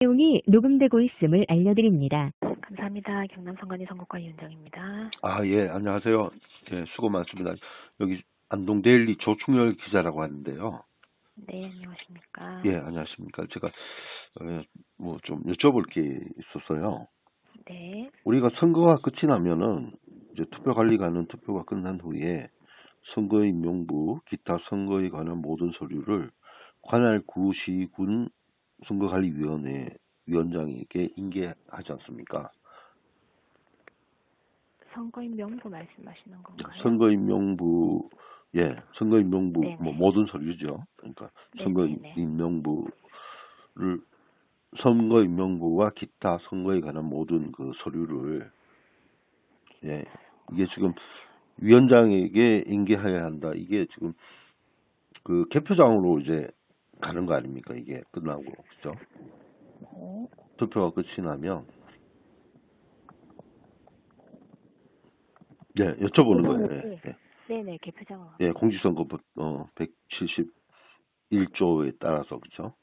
내용이 녹음되고 있음을 알려드립니다. 감사합니다. 경남선관위 선거과 위원장입니다. 예, 안녕하세요. 예, 수고 많습니다. 여기 안동데일리 조충열 기자라고 하는데요. 네, 안녕하십니까. 예, 안녕하십니까. 제가 뭐 좀 여쭤볼 게 있었어요. 네, 우리가 선거가 끝이 나면은 이제 투표관리관은 투표가 끝난 후에 선거인명부 기타 선거에 관한 모든 서류를 관할 구시군 선거관리위원회 위원장에게 인계하지 않습니까? 선거인 명부 말씀하시는 건가요? 선거인명부, 선거인명부, 네네. 뭐, 모든 서류죠. 그러니까, 네네네. 선거인명부와 기타 선거에 관한 모든 그 서류를, 이게 지금 위원장에게 인계해야 한다. 이게 지금 그 개표장으로 이제 가는 거 아닙니까? 이게 끝나고, 그죠? 투표가 끝이 나면, 여쭤보는 거예요. 네네, 개표장으로. 공직선거법, 171조에 따라서, 그죠?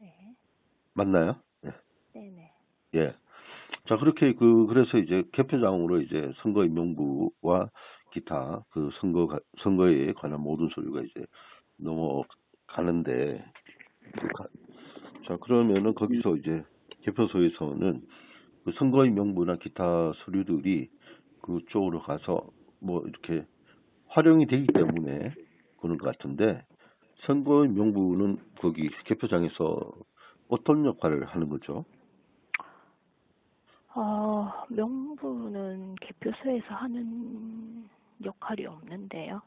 네, 맞나요? 네네. 예. 자, 그렇게 그래서 이제 개표장으로 이제 선거인명부와 기타 그 선거에 관한 모든 서류가 이제 넘어가는데, 자, 그러면은 거기서 이제 개표소에서는 그 선거인명부나 기타 서류들이 그쪽으로 가서 뭐 이렇게 활용이 되기 때문에 그런 것 같은데, 선거인명부는 거기 개표장에서 어떤 역할을 하는 거죠? 명부는 개표소에서 하는 역할이 없는데요.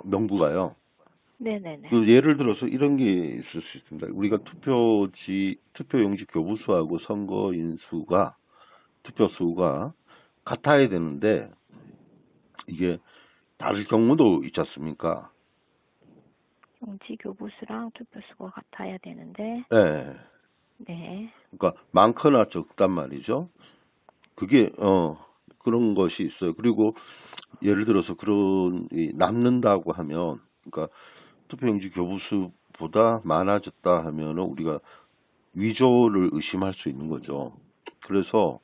명부가요. 네네네. 그 예를 들어서 이런 게 있을 수 있습니다. 우리가 투표용지 교부수하고 투표수가 같아야 되는데, 이게 다를 경우도 있지 않습니까? 용지 교부수랑 투표수가 같아야 되는데, 예. 네. 그러니까 많거나 적단 말이죠. 그게, 그런 것이 있어요. 그리고 예를 들어서 남는다고 하면, 그러니까 투표용지 교부수보다 많아졌다 하면은 우리가 위조를 의심할 수 있는 거죠. 그래서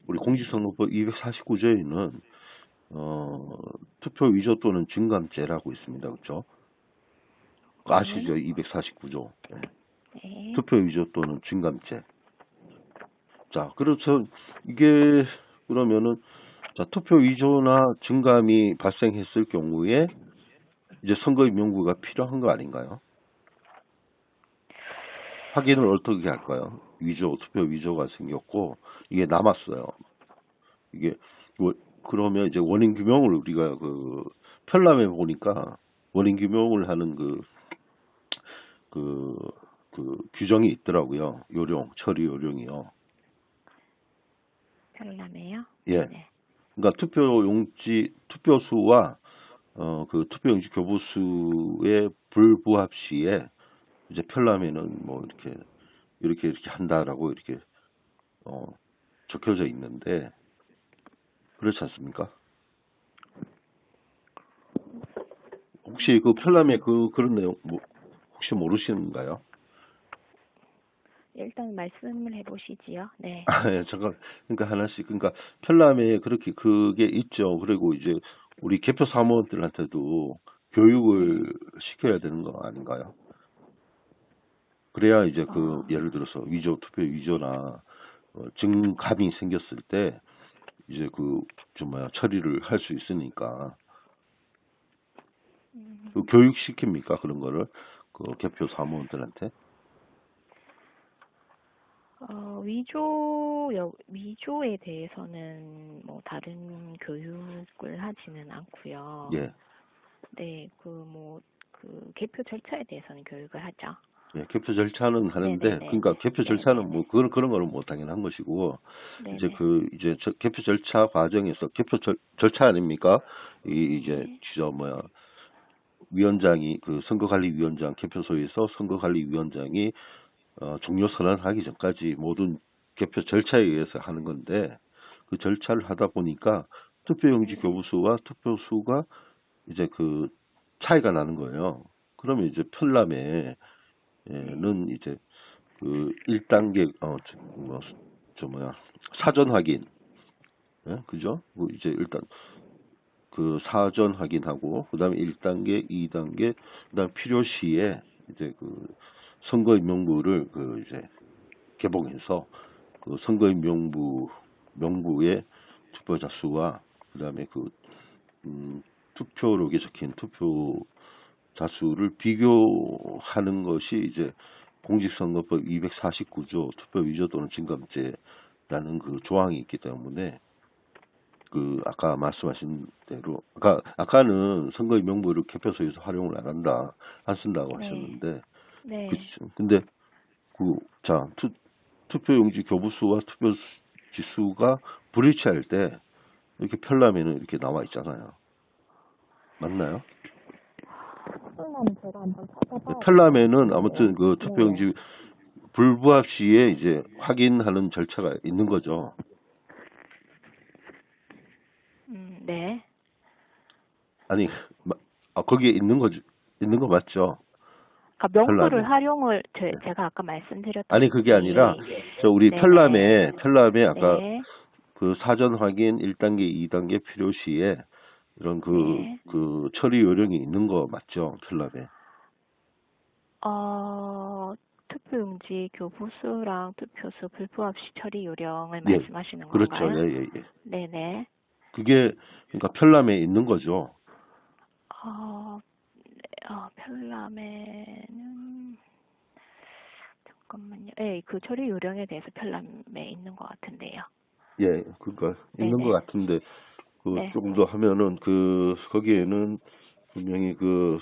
우리 공직선거법 249조에는 투표 위조 또는 증감죄라고 있습니다. 그렇죠? 아시죠? 249조. 네. 투표 위조 또는 증감죄. 자, 그래서 이게 그러면은 자, 투표 위조나 증감이 발생했을 경우에 이제 선거인명부가 필요한 거 아닌가요? 확인을 어떻게 할까요? 투표 위조가 생겼고 이게 남았어요. 이게 그러면 이제 원인 규명을 우리가 편람해 보니까 원인 규명을 하는 규정이 있더라고요. 처리 요령이요. 별남이에요? 예. 네. 그러니까 투표수와 투표용지 교부수의 불부합 시에 이제 편람에는 뭐 이렇게 한다라고 이렇게 적혀져 있는데 그렇지 않습니까? 혹시 그 편람에 그런 내용 혹시 모르시는가요? 일단 말씀을 해보시지요. 네. 잠깐 그러니까 하나씩 그러니까 편람에 그게 있죠. 그리고 이제 우리 개표 사무원들한테도 교육을 시켜야 되는 거 아닌가요? 그래야 이제 예를 들어서 투표 위조나 증감이 생겼을 때 이제 처리를 할 수 있으니까 교육 시킵니까 그런 거를 개표 사무원들한테? 위조에 대해서는 뭐 다른 교육을 하지는 않고요. 예. 네, 개표 절차에 대해서는 교육을 하죠. 예, 개표 절차는 하는데, 네네네. 그러니까 개표 절차는 네네네. 뭐 그런 거는 뭐 당연한 것이고, 네네. 개표 절차 과정에서 절차 아닙니까? 이제 네. 위원장이 선거관리위원장 개표소에서 선거관리위원장이 종료 선언하기 전까지 모든 개표 절차에 의해서 하는 건데 그 절차를 하다 보니까 투표용지 교부수와 투표수가 이제 차이가 나는 거예요. 그러면 이제 편람에는 이제 그 1단계 사전 확인, 예? 그죠? 뭐 이제 일단 그 사전 확인하고 그다음에 1단계, 2단계, 그다음 필요시에 이제 그 선거인명부를 그 이제 개봉해서 그 명부의 투표자 수와 그다음에 그 투표록에 적힌 투표자 수를 비교하는 것이 이제 공직선거법 249조 투표 위조 또는 증감죄라는 그 조항이 있기 때문에 그 아까 말씀하신 대로 아까는 선거인 명부를 개표소에서 활용을 안 쓴다고 네. 하셨는데 네. 그렇죠. 근데 투표용지 교부수와 투표 지수가 불일치할 때 이렇게 편람에는 이렇게 나와 있잖아요. 맞나요? 편람은 제가 한번 찾아봐야 편람에는 아무튼 그 네. 투표용지 불부합 시에 이제 확인하는 절차가 있는 거죠. 네. 아니, 거기에 있는 거 맞죠? 그러니까 명부를 편람에. 활용을 제가 아까 말씀드렸던 아니, 그게 아니라 우리 네네. 편람에 아까 네. 그 사전 확인 1단계, 2단계 필요 시에 이런 네. 그 처리 요령이 있는 거 맞죠? 편람에. 투표용지 교부수랑 투표수 불부합 시 처리 요령을 예, 말씀하시는 그렇죠. 건가요? 예. 네네. 그게 그러니까 편람에 있는 거죠. 편람에는 잠깐만요. 네, 그 처리 요령에 대해서 편람에 있는 것 같은데요. 예, 그러니까 있는 네네. 것 같은데 그 네. 조금 더 하면은 그 거기에는 분명히 그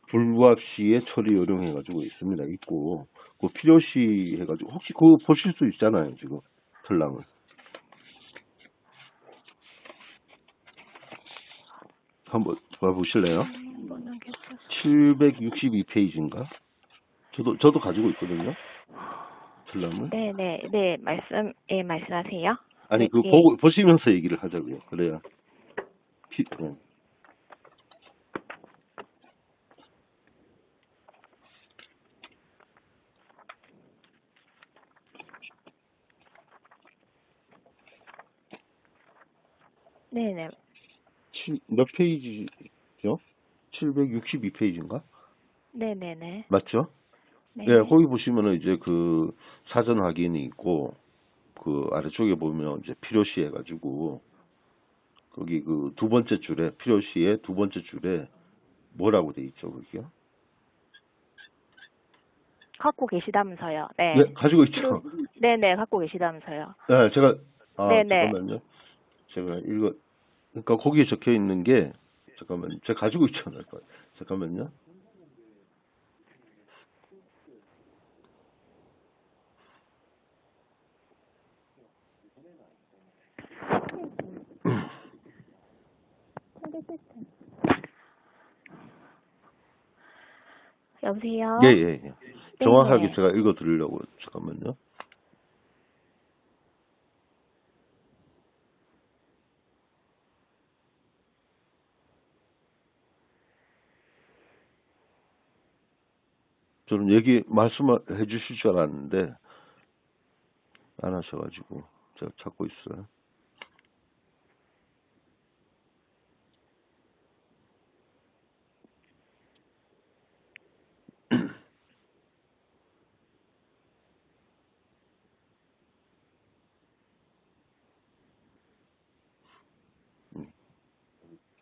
불부합 시에 처리 요령 해가지고 있고 그 필요시 해가지고 혹시 그거 보실 수 있잖아요 지금 편람을. 한번 봐보실래요? 762페이지인가? 저도 가지고 있거든요. 편람을. 네, 말씀하세요. 아니 네, 그 예. 보시면서 얘기를 하자고요. 그래야. 네. 네네. 몇 페이지죠? 762페이지인가? 네네네. 맞죠? 네. 예, 거기 보시면은 이제 그 사전 확인이 있고 그 아래쪽에 보면 이제 필요시 해가지고 거기 그 두 번째 줄에 필요시에 두 번째 줄에 뭐라고 돼 있죠, 그게요? 갖고 계시다면서요. 네. 네, 가지고 있죠. 네네, 갖고 계시다면서요. 네, 제가 네네. 잠깐만요. 제가 그러니까 거기에 적혀 있는 게 잠깐만, 제가 가지고 있잖아요. 잠깐만요. 여보세요? 예. 정확하게 네네. 제가 읽어 드리려고 잠깐만요. 저는 얘기 말씀해 주실 줄 알았는데 안 하셔가지고 제가 찾고 있어요.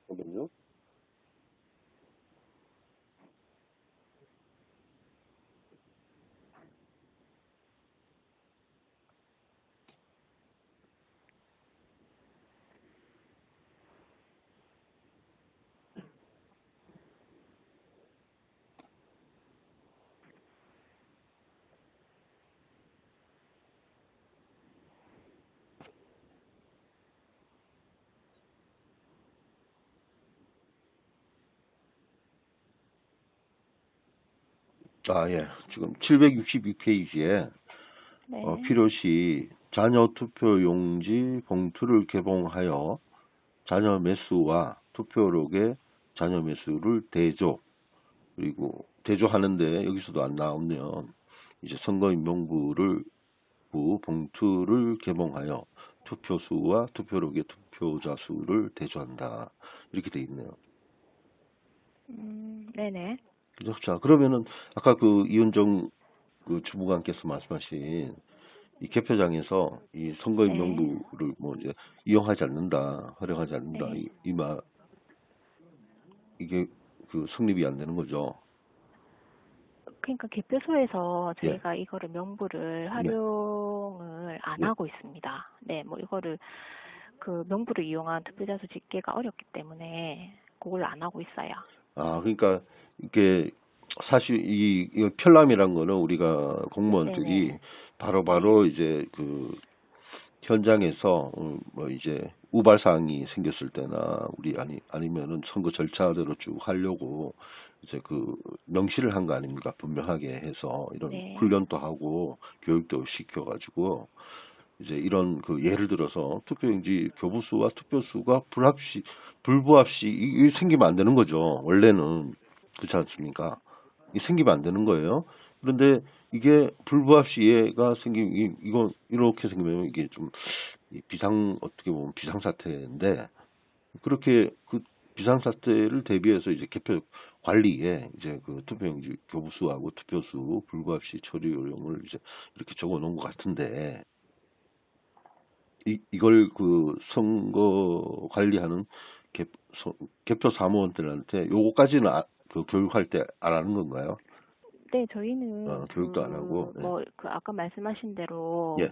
잠깐만요. 예. 지금 762페이지에 네. 필요시 자녀 투표용지 봉투를 개봉하여 자녀 매수와 투표록에 자녀 매수를 대조, 그리고 대조하는데 여기서도 안 나오면 이제 선거인명부 봉투를 개봉하여 투표수와 투표록의 투표자 수를 대조한다. 이렇게 돼 있네요. 네네. 그죠? 자, 그러면은 아까 그 이은정 그 주무관께서 말씀하신 이 개표장에서 이 선거인명부를 뭐 이제 이용하지 않는다, 활용하지 않는다, 네. 이게 그 성립이 안 되는 거죠. 그러니까 개표소에서 예. 저희가 이거를 명부를 활용을 안 예. 하고 있습니다. 네, 뭐 이거를 그 명부를 이용한 투표자 수 집계가 어렵기 때문에 그걸 안 하고 있어요. 아, 그러니까 이게 사실 이 편람이란 거는 우리가 공무원들이 네네. 바로바로 이제 그 현장에서 뭐 이제 우발 사항이 생겼을 때나 우리 아니면은 선거 절차대로 쭉 하려고 이제 그 명시를 한 거 아닙니까? 분명하게 해서 이런 네. 훈련도 하고 교육도 시켜가지고 이제 이런 그 예를 들어서 투표용지 교부수와 투표수가 불부합시 이게 생기면 안 되는 거죠. 원래는 그렇지 않습니까? 이게 생기면 안 되는 거예요. 그런데 이게 불부합 시에가 이건 이렇게 생기면 이게 좀 어떻게 보면 비상사태인데 그렇게 그 비상사태를 대비해서 이제 개표 관리에 이제 그 투표용지 교부수하고 투표수 불부합 시 처리 요령을 이제 이렇게 적어 놓은 것 같은데 이걸 그 선거 관리하는 개표 사무원들한테 요거까지는 그 교육할 때 안 하는 건가요? 네, 저희는 교육도 안 하고. 뭐 그 아까 말씀하신 대로 예.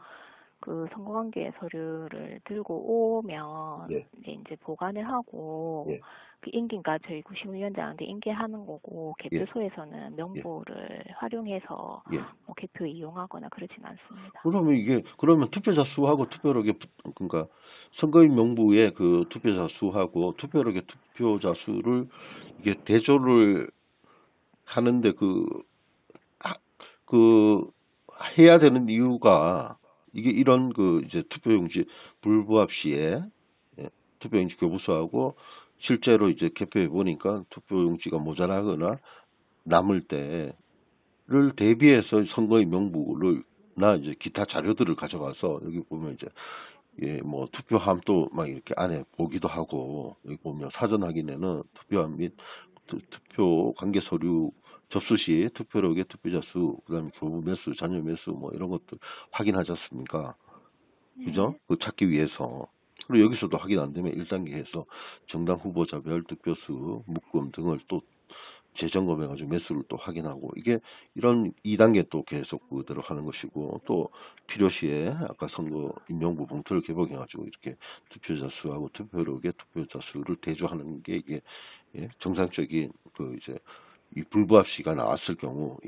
그 선거관계 서류를 들고 오면 예. 이제 보관을 하고 예. 그 인기가 저희 구심위원장한테 인계하는 거고 개표소에서는 명부를 활용해서 예. 뭐 개표 이용하거나 그러진 않습니다. 그러면 투표자 수하고 투표록의 그러니까 선거인 명부의 그 투표자 수하고 투표록의 투표자 수를 이게 대조를 하는데 그 해야 되는 이유가 이게 이런 그 이제 투표용지 불부합 시에 투표용지 교부수하고 실제로 이제 개표해 보니까 투표용지가 모자라거나 남을 때를 대비해서 선거인 명부를나 이제 기타 자료들을 가져가서 여기 보면 이제 뭐 투표함 또 막 이렇게 안에 보기도 하고 여기 보면 사전 확인에는 투표함 및 투표 관계 서류 접수 시 투표록의 투표자 수, 그다음에 교부 매수, 잔여 매수 뭐 이런 것들 확인하지 않습니까? 그죠? 그 찾기 위해서. 그리고 여기서도 확인 안 되면 1단계에서 정당 후보자별 득표수, 묶음 등을 또 재점검해가지고 매수를 또 확인하고 이게 이런 2단계 또 계속 그대로 하는 것이고 또 필요시에 아까 선거 임명부 봉투를 개봉해가지고 이렇게 투표자 수하고 투표록의 투표자 수를 대조하는 게 이게 정상적인 그 이제 이 불부합시가 나왔을 경우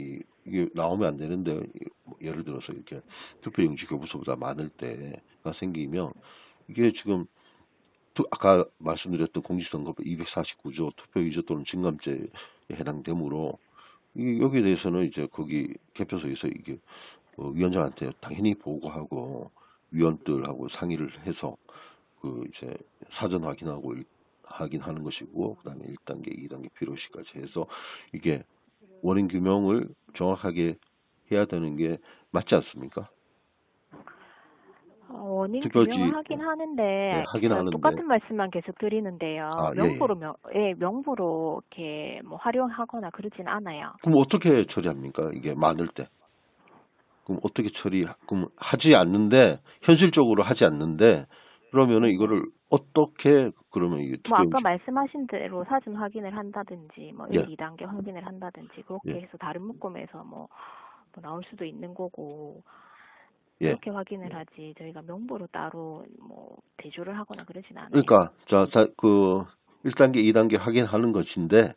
이게 나오면 안 되는데 예를 들어서 이렇게 투표용지 교부수보다 많을 때가 생기면 이게 지금 아까 말씀드렸던 공직선거법 249조 투표위조 또는 증감죄에 해당되므로 여기에 대해서는 이제 거기 개표소에서 이게 위원장한테 당연히 보고하고 위원들하고 상의를 해서 그 이제 사전 확인하는 것이고 그다음에 1단계, 2단계 필요시까지 해서 이게 원인 규명을 정확하게 해야 되는 게 맞지 않습니까? 원인 투표지, 규명을 하긴 하는데 하긴 하는데. 똑같은 말씀만 계속 드리는데요. 예. 명부로 이렇게 뭐 활용하거나 그러진 않아요. 그럼 어떻게 처리합니까? 이게 많을 때. 그럼 그럼 하지 않는데 현실적으로 하지 않는데 그러면은 이거를 어떻게 그러면 이게 뭐 아까 말씀하신 대로 사전 확인을 한다든지 뭐 1, 2단계 확인을 한다든지 그렇게 해서 다른 묶음에서 뭐 나올 수도 있는 거고 그렇게 확인을 하지 저희가 명부로 따로 뭐 대조를 하거나 그러진 않아요. 그러니까 그 1단계, 2단계 확인하는 것인데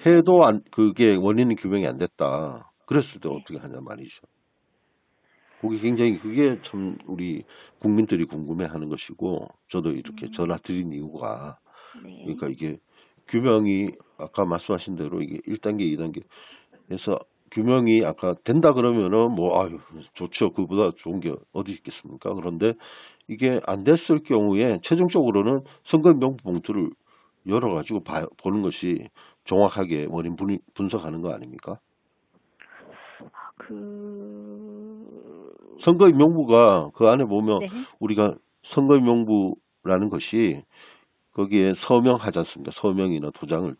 해도 그게 원인 규명이 안 됐다. 그랬을 때 어떻게 하냐 말이죠. 그게 참 우리 국민들이 궁금해하는 것이고 저도 이렇게 전화 드린 이유가 그러니까 이게 규명이 아까 말씀하신 대로 이게 1단계, 2단계 해서 규명이 아까 된다 그러면은 뭐 좋죠. 그보다 좋은 게 어디 있겠습니까? 그런데 이게 안 됐을 경우에 최종적으로는 선거인명부 봉투를 열어가지고 보는 것이 정확하게 원인 분석하는 거 아닙니까? 선거의 명부가 그 안에 보면 네. 우리가 선거의 명부라는 것이 거기에 서명하지 않습니까? 서명이나 도장을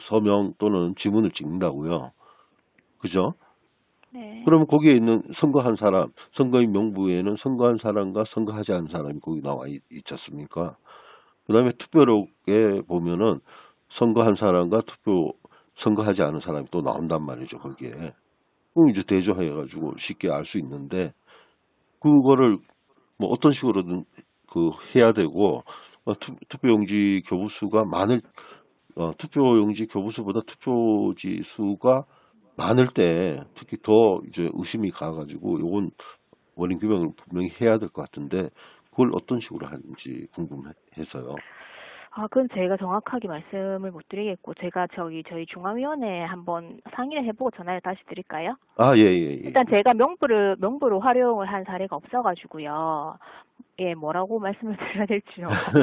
서명 또는 지문을 찍는다고요. 그죠? 네. 그러면 거기에 있는 선거한 사람, 선거의 명부에는 선거한 사람과 선거하지 않은 사람이 거기 나와 있지 않습니까? 그 다음에 투표록에 보면은 선거한 사람과 선거하지 않은 사람이 또 나온단 말이죠, 거기에. 그럼 이제 대조해가지고 쉽게 알 수 있는데, 그거를 뭐 어떤 식으로든 해야 되고, 투표용지 교부수가 투표용지 교부수보다 투표지 수가 많을 때 특히 더 이제 의심이 가가지고 요건 원인 규명을 분명히 해야 될 것 같은데 그걸 어떤 식으로 하는지 궁금해서요. 그건 제가 정확하게 말씀을 못 드리겠고, 제가 저희 중앙위원회에 한번 상의를 해보고 전화를 다시 드릴까요? 예. 일단 제가 명부로 활용을 한 사례가 없어가지고요. 예, 뭐라고 말씀을 드려야 될지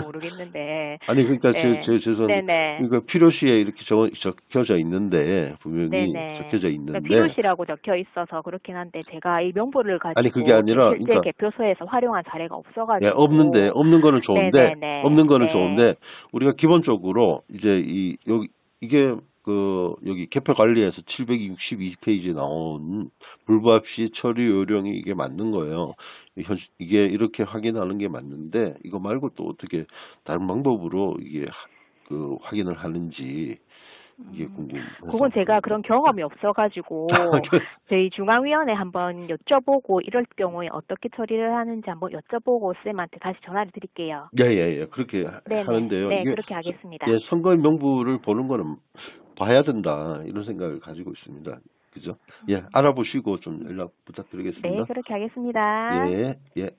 모르겠는데. 아니, 그러니까 네. 죄송한데, 네네. 그러니까 필요시에 이렇게 적혀져 있는데, 분명히 네네. 적혀져 있는데. 필요시라고 적혀 있어서 그렇긴 한데, 제가 이 명부를 가지고 아니, 그게 아니라, 실제 그러니까, 개표소에서 활용한 사례가 없어가지고. 예, 없는 거는 좋은데, 네네네. 없는 거는 네. 좋은데, 우리가 기본적으로, 이제 이게 여기 개표 관리에서 762페이지에 나온 불부합 시 처리 요령이 이게 맞는 거예요. 이게 이렇게 확인하는 게 맞는데, 이거 말고 또 어떻게 다른 방법으로 이게 확인을 하는지, 이게 궁금해서. 그건 제가 그런 경험이 없어가지고 저희 중앙위원회 한번 여쭤보고 이럴 경우에 어떻게 처리를 하는지 한번 여쭤보고 쌤한테 다시 전화를 드릴게요. 예. 그렇게 네네. 하는데요. 네, 이게 그렇게 하겠습니다. 예, 선거의 명부를 보는 거는 봐야 된다 이런 생각을 가지고 있습니다. 그죠? 예, 알아보시고 좀 연락 부탁드리겠습니다. 네, 그렇게 하겠습니다. 예.